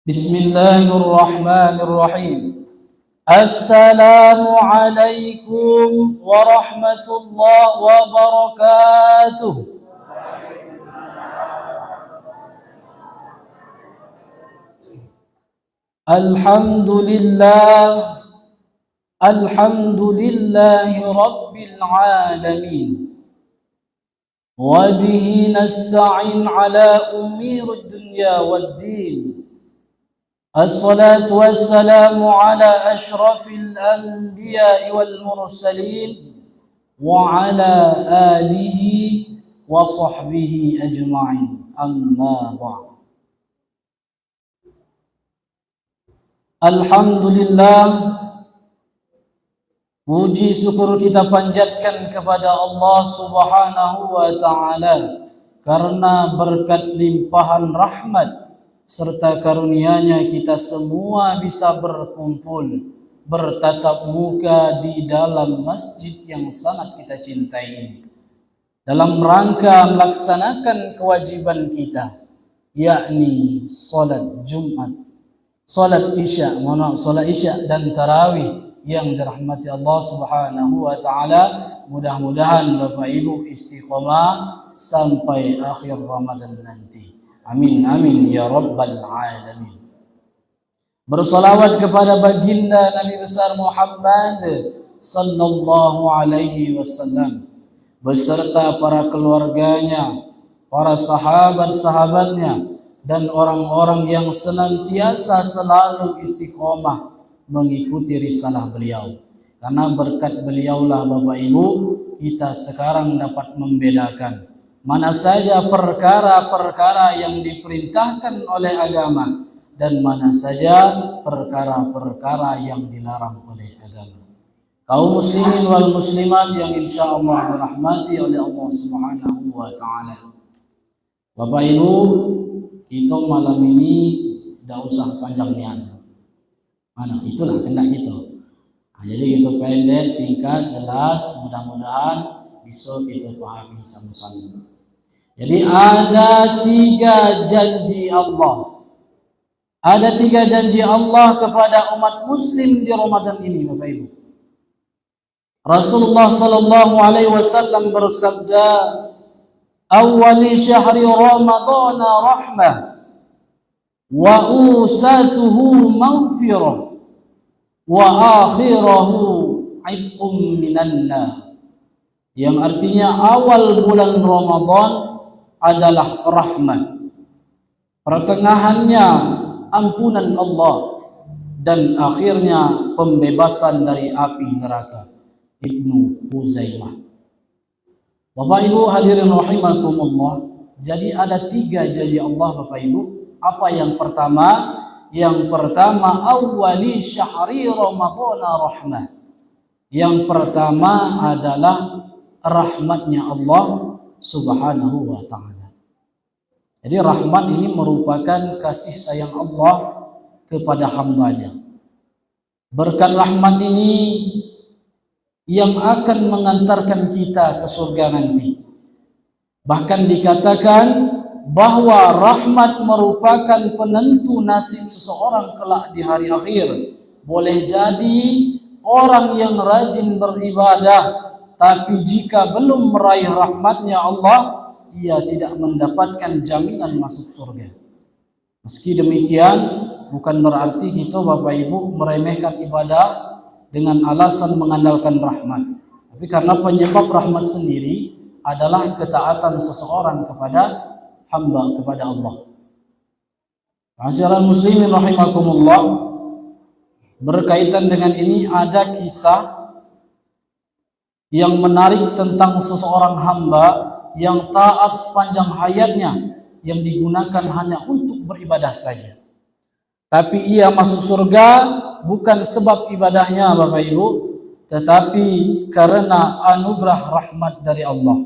Bismillahirrahmanirrahim. Assalamualaikum warahmatullahi wabarakatuh. Alhamdulillah, alhamdulillahi rabbil alamin. Wa bihi nasta'in ala umuri dunya waddin. Assalatu wassalamu ala ashrafil anbiya'i wal mursalin wa ala alihi wa sahbihi ajma'in. Amma ba'd. Alhamdulillah, puji syukur kita panjatkan kepada Allah Subhanahu wa ta'ala karena berkat limpahan rahmat serta karunia-Nya kita semua bisa berkumpul bertatap muka di dalam masjid yang sangat kita cintai ini dalam rangka melaksanakan kewajiban kita, yakni salat Jumat, salat Isya, salat Isya dan tarawih yang dirahmati Allah Subhanahu wa ta'ala. Mudah-mudahan Bapak Ibu istiqamah sampai akhir Ramadan nanti. Amin amin ya rabbal alamin. Bersolawat kepada baginda Nabi besar Muhammad sallallahu alaihi wasallam beserta para keluarganya, para sahabat-sahabatnya dan orang-orang yang senantiasa selalu istiqomah mengikuti risalah beliau. Karena berkat beliaulah Bapak Ibu kita sekarang dapat membedakan mana saja perkara-perkara yang diperintahkan oleh agama dan mana saja perkara-perkara yang dilarang oleh agama. Kaum muslimin wal muslimat yang insyaallah dirahmati oleh Allah Subhanahu wa taala. Bapak Ibu, kita malam ini tidak usah panjang niat. Mana itulah kehendak kita. Jadi kita pendek, singkat, jelas, mudah-mudahan bisa kita pahami sama-sama. Jadi ada 3 janji Allah. Ada 3 janji Allah kepada umat muslim di Ramadan ini, Bapak Ibu. Rasulullah sallallahu alaihi wasallam bersabda, "Awwali syahri Ramadan rahmah wa usatuhu maghfirah wa akhirahu 'itqum minan nar." Yang artinya awal bulan Ramadan adalah rahmat, pertengahannya ampunan Allah, dan akhirnya pembebasan dari api neraka. Ibnu Huzaimah. Bapak Ibu hadirin rahimakumullah, jadi ada 3 janji Allah Bapak Ibu. Apa yang pertama? Yang pertama, awwali syahri Ramadan rahmah. Yang pertama adalah rahmatnya Allah Subhanahu wa ta'ala. Jadi rahmat ini merupakan kasih sayang Allah kepada hambanya. Berkat rahmat ini yang akan mengantarkan kita ke surga nanti. Bahkan dikatakan bahwa rahmat merupakan penentu nasib seseorang kelak di hari akhir. Boleh jadi orang yang rajin beribadah, tapi jika belum meraih rahmatnya Allah, ia tidak mendapatkan jaminan masuk surga. Meski demikian, bukan berarti kita Bapak Ibu meremehkan ibadah dengan alasan mengandalkan rahmat. Tapi karena penyebab rahmat sendiri adalah ketaatan seseorang kepada hamba, kepada Allah. Hadirin muslimin rahimakumullah, berkaitan dengan ini ada kisah yang menarik tentang seseorang hamba yang taat sepanjang hayatnya, yang digunakan hanya untuk beribadah saja. Tapi ia masuk surga bukan sebab ibadahnya Bapak Ibu, tetapi karena anugerah rahmat dari Allah.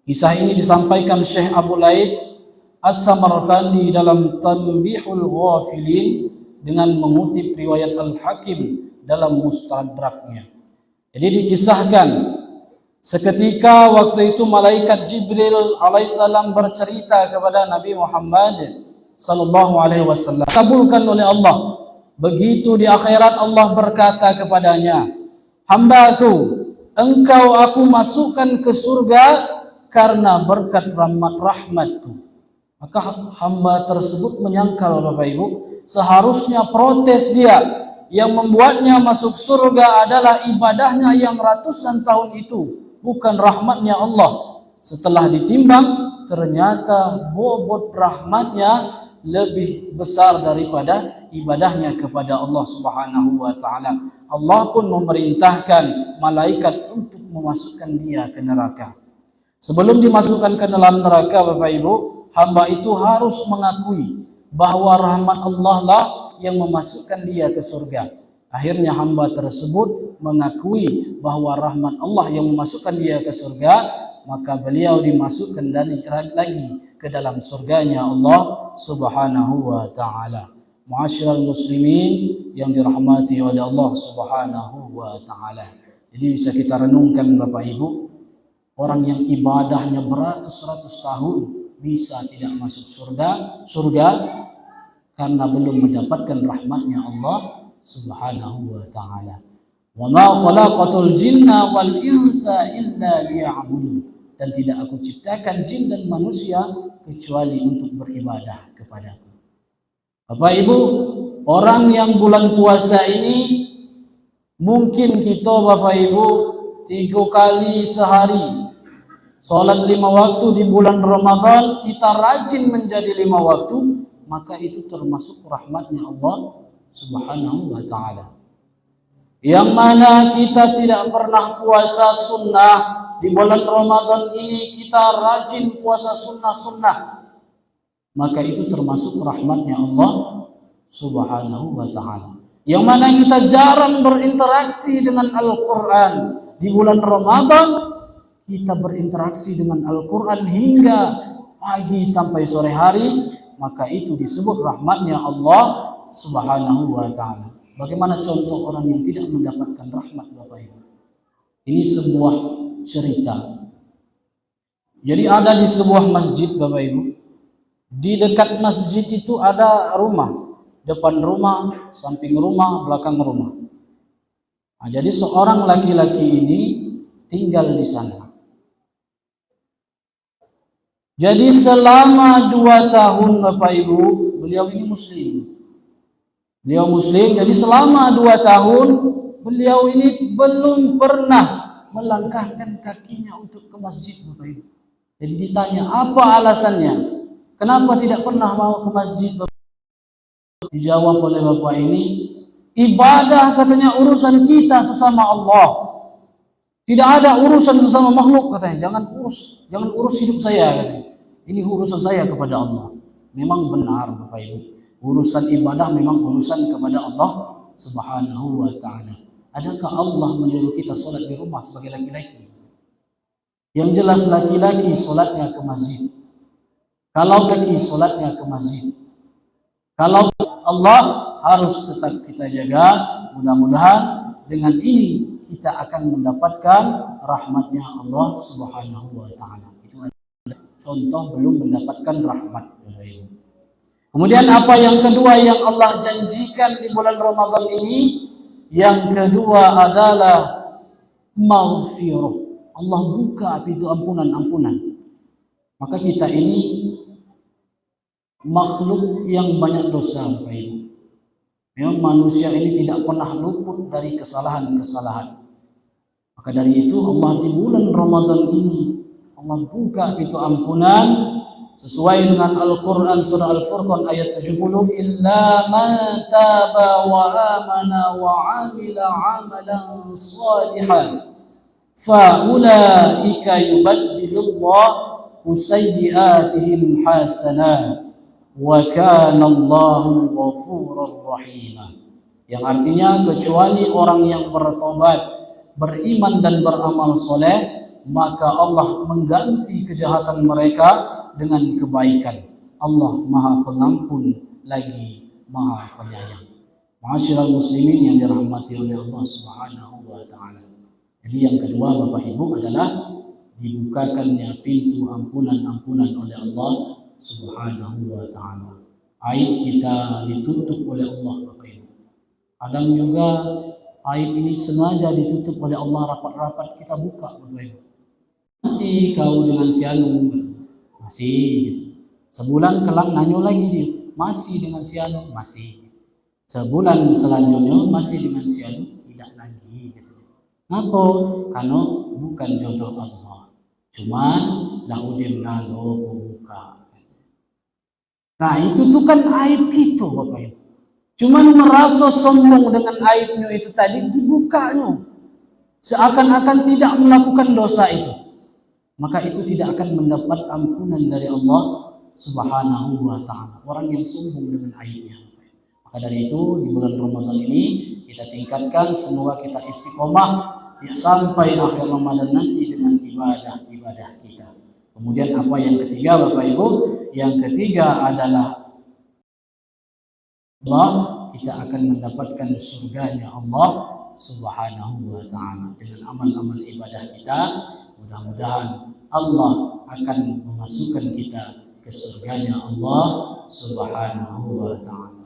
Kisah ini disampaikan Syekh Abu Laid As-Samarqandi dalam Tanbihul Ghafilin dengan mengutip riwayat Al-Hakim dalam Mustadraknya. Jadi dikisahkan seketika waktu itu malaikat Jibril alaihissalam bercerita kepada Nabi Muhammad sallallahu alaihi wasallam. Kabulkan oleh Allah. Begitu di akhirat Allah berkata kepadanya, "Hambaku, engkau aku masukkan ke surga karena berkat rahmatku." Maka hamba tersebut menyangkal, Bapak Ibu, seharusnya protes dia. Yang membuatnya masuk surga adalah ibadahnya yang ratusan tahun itu, bukan rahmatnya Allah. Setelah ditimbang, ternyata bobot rahmatnya lebih besar daripada ibadahnya kepada Allah Subhanahu wa taala. Allah pun memerintahkan malaikat untuk memasukkan dia ke neraka. Sebelum dimasukkan ke dalam neraka, Bapak Ibu, hamba itu harus mengakui bahwa rahmat Allah lah yang memasukkan dia ke surga. Akhirnya hamba tersebut mengakui bahwa rahmat Allah yang memasukkan dia ke surga, maka beliau dimasukkan lagi ke dalam surganya Allah Subhanahu wa taala. Ma'asyiral muslimin yang dirahmati oleh Allah Subhanahu wa taala. Jadi bisa kita renungkan, Bapak Ibu, orang yang ibadahnya beratus-ratus tahun bisa tidak masuk surga karena belum mendapatkan rahmatnya Allah Subhanahu wa taala. Wa ma khalaqatul jinna wal insa illa liya'budun. Dan tidak aku ciptakan jin dan manusia kecuali untuk beribadah kepadaku. Bapak Ibu, orang yang bulan puasa ini mungkin kita, Bapak Ibu, 3 kali sehari sholat 5 waktu di bulan Ramadan, kita rajin menjadi 5 waktu, maka itu termasuk rahmatnya Allah Subhanahu wa ta'ala. Yang mana kita tidak pernah puasa sunnah, di bulan Ramadan ini kita rajin puasa sunnah-sunnah, maka itu termasuk rahmatnya Allah Subhanahu wa ta'ala. Yang mana kita jarang berinteraksi dengan Al-Quran, di bulan Ramadan kita berinteraksi dengan Al-Quran hingga pagi sampai sore hari, maka itu disebut rahmatnya Allah Subhanahu wa ta'ala. Bagaimana contoh orang yang tidak mendapatkan rahmat, Bapak Ibu? Ini sebuah cerita. Jadi ada di sebuah masjid, Bapak Ibu. Di dekat masjid itu ada rumah. Depan rumah, samping rumah, belakang rumah. Nah, jadi seorang laki-laki ini tinggal di sana. Jadi selama 2 tahun, Bapak Ibu, beliau ini muslim. Beliau muslim, jadi selama 2 tahun beliau ini belum pernah melangkahkan kakinya untuk ke masjid, Bapak Ibu. Jadi ditanya, apa alasannya? Kenapa tidak pernah mau ke masjid, Bapak? Dijawab oleh Bapak ini, ibadah katanya urusan kita sesama Allah. Tidak ada urusan sesama makhluk katanya. Jangan urus hidup saya katanya. Ini urusan saya kepada Allah. Memang benar, Bapak Ibu. Urusan ibadah memang urusan kepada Allah Subhanahu wa ta'ala. Adakah Allah menyuruh kita sholat di rumah sebagai laki-laki? Yang jelas laki-laki sholatnya ke masjid. Kalau laki sholatnya ke masjid. Kalau Allah harus tetap kita jaga. Mudah-mudahan dengan ini kita akan mendapatkan rahmatnya Allah Subhanahu wa ta'ala. Itu adalah contoh belum mendapatkan rahmat. Kemudian apa yang kedua yang Allah janjikan di bulan Ramadan ini? Yang kedua adalah maghfirah. Allah buka pintu ampunan. Maka kita ini makhluk yang banyak dosa, Bapak Ibu. Memang manusia ini tidak pernah luput dari kesalahan-kesalahan. Maka dari itu Allah di bulan Ramadan ini Allah buka pintu ampunan sesuai dengan Al-Quran surah Al-Furqan ayat 70, illa man taba wa amana wa amila amalan salihan fa ulaika yubaddilullahu sayyi'atihim hasanat wa kana Allahu ghafurur rahim. Yang artinya kecuali orang yang bertobat, beriman dan beramal soleh, maka Allah mengganti kejahatan mereka dengan kebaikan. Allah Maha Pengampun lagi Maha Penyayang. Ma'asyiral muslimin yang dirahmati oleh Allah Subhanahu wa ta'ala. Jadi yang kedua, Bapak Ibu, adalah dibukakannya pintu ampunan oleh Allah Subhanahu wa ta'ala. aib kita ditutup oleh Allah, Bapak Ibu. Kadang juga aib ini sengaja ditutup oleh Allah, rapat-rapat kita buka, Bapak Ibu. Masih kau dengan si anu, masih gitu. Sebulan kelang nanyo lagi dia, masih dengan si anu, masih. Sebulan selanjutnya masih dengan si anu, tidak lagi gitu. Ngapa? Karena bukan jodoh Allah. Cuman lahu dia ngalo buka. Nah, itu tuh kan aib kita, Bapak Ibu. Cuman merasa sombong dengan aibnya itu tadi dibukanya. Seakan-akan tidak melakukan dosa itu. Maka itu tidak akan mendapat ampunan dari Allah Subhanahu wa ta'ala. Orang yang sombong dengan aibnya. Maka dari itu di bulan Ramadan ini kita tingkatkan, semoga kita istiqomah ya, sampai akhir Ramadan nanti dengan ibadah-ibadah kita. Kemudian apa yang ketiga, Bapak Ibu? Yang ketiga adalah Allah, kita akan mendapatkan surganya Allah Subhanahu wa ta'ala dengan amal-amal ibadah kita. Mudah-mudahan Allah akan memasukkan kita ke surganya Allah Subhanahu wa ta'ala.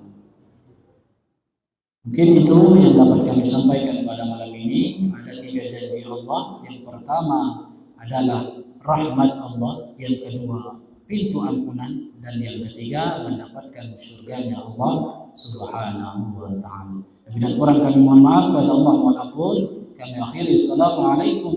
Mungkin itu yang dapat kami sampaikan pada malam ini. Ada 3 janji Allah. Yang pertama adalah rahmat Allah, yang kedua pintu ampunan, dan yang ketiga mendapatkan surganya Allah Subhanahu wa ta'ala. Dan kurang kami mohon maaf kepada Allah, mohon ampun. Kami akhiri. Assalamualaikum.